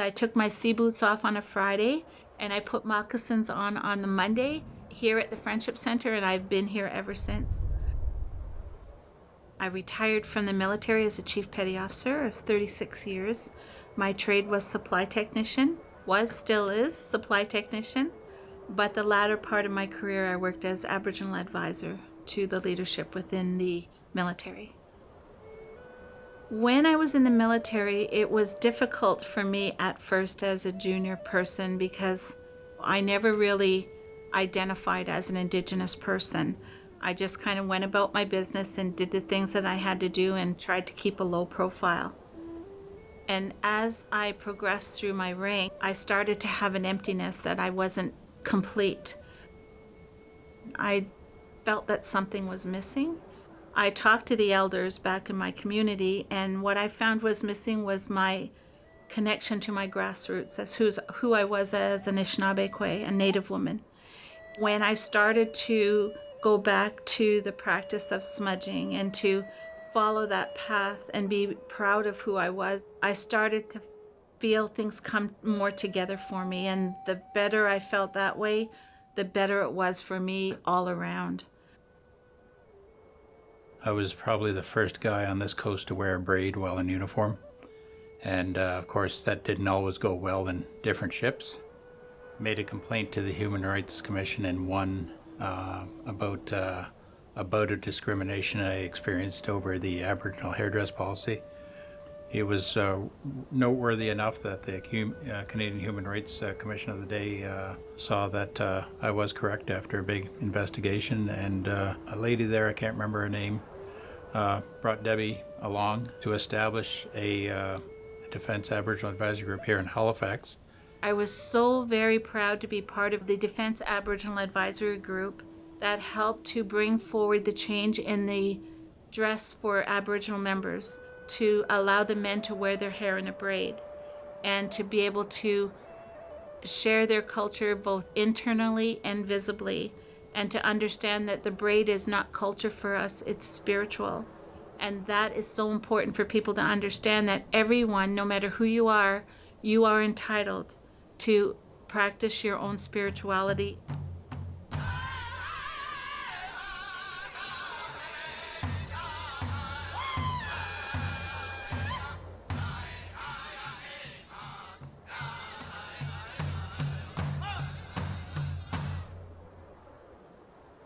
I took my sea boots off on a Friday and I put moccasins on the Monday here at the Friendship Center, and I've been here ever since. I retired from the military as a Chief Petty Officer of 36 years. My trade was supply technician, still is supply technician, but the latter part of my career I worked as Aboriginal advisor to the leadership within the military. When I was in the military, it was difficult for me at first as a junior person because I never really identified as an Indigenous person. I just kind of went about my business and did the things that I had to do and tried to keep a low profile. And as I progressed through my rank, I started to have an emptiness that I wasn't complete. I felt that something was missing. I talked to the elders back in my community, and what I found was missing was my connection to my grassroots as who I was as an Anishinaabe, a Native woman. When I started to go back to the practice of smudging and to follow that path and be proud of who I was, I started to feel things come more together for me, and the better I felt that way, the better it was for me all around. I was probably the first guy on this coast to wear a braid while in uniform. And of course, that didn't always go well in different ships. Made a complaint to the Human Rights Commission and won about a discrimination I experienced over the Aboriginal hairdress policy. It was noteworthy enough that the Canadian Human Rights Commission of the day saw that I was correct after a big investigation, and a lady there, I can't remember her name, brought Debbie along to establish a Defence Aboriginal Advisory Group here in Halifax. I was so very proud to be part of the Defence Aboriginal Advisory Group that helped to bring forward the change in the dress for Aboriginal members, to allow the men to wear their hair in a braid and to be able to share their culture both internally and visibly, and to understand that the braid is not culture for us, it's spiritual. And that is so important for people to understand, that everyone, no matter who you are entitled to practice your own spirituality.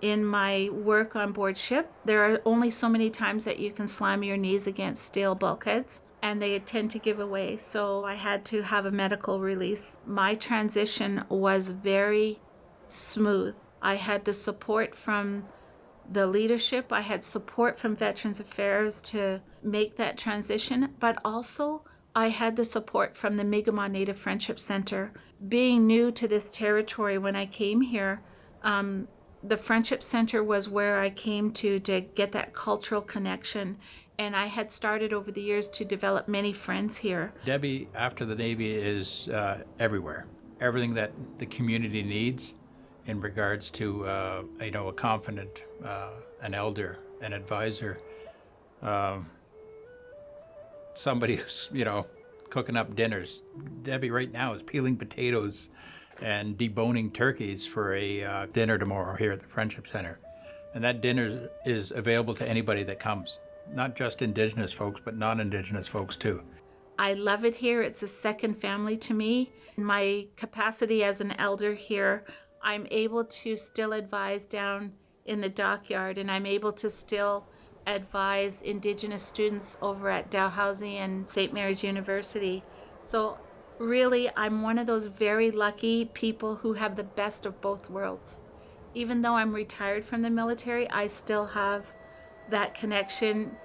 In my work on board ship, there are only so many times that you can slam your knees against steel bulkheads, and they tend to give away. So I had to have a medical release. My transition was very smooth. I had the support from the leadership. I had support from Veterans Affairs to make that transition, but also I had the support from the Mi'kmaq Native Friendship Center. Being new to this territory when I came here, the Friendship Center was where I came to get that cultural connection. And I had started over the years to develop many friends here. Debbie, after the Navy, is everywhere. Everything that the community needs in regards to, a confidant, an elder, an advisor, somebody who's, cooking up dinners. Debbie right now is peeling potatoes and deboning turkeys for a dinner tomorrow here at the Friendship Center. And that dinner is available to anybody that comes, not just Indigenous folks, but non-Indigenous folks too. I love it here. It's a second family to me. In my capacity as an elder here, I'm able to still advise down in the dockyard, and I'm able to still advise Indigenous students over at Dalhousie and St. Mary's University. So really, I'm one of those very lucky people who have the best of both worlds. Even though I'm retired from the military, I still have that connection.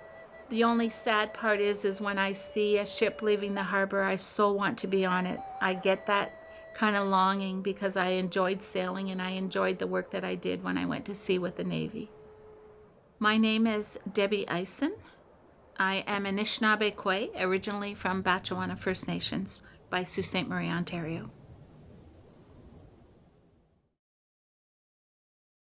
The only sad part is when I see a ship leaving the harbor, I so want to be on it. I get that kind of longing because I enjoyed sailing and I enjoyed the work that I did when I went to sea with the Navy. My name is Debbie Eisan. I am Anishinaabe Kwe, originally from Batchewana First Nations by Sault Ste. Marie, Ontario.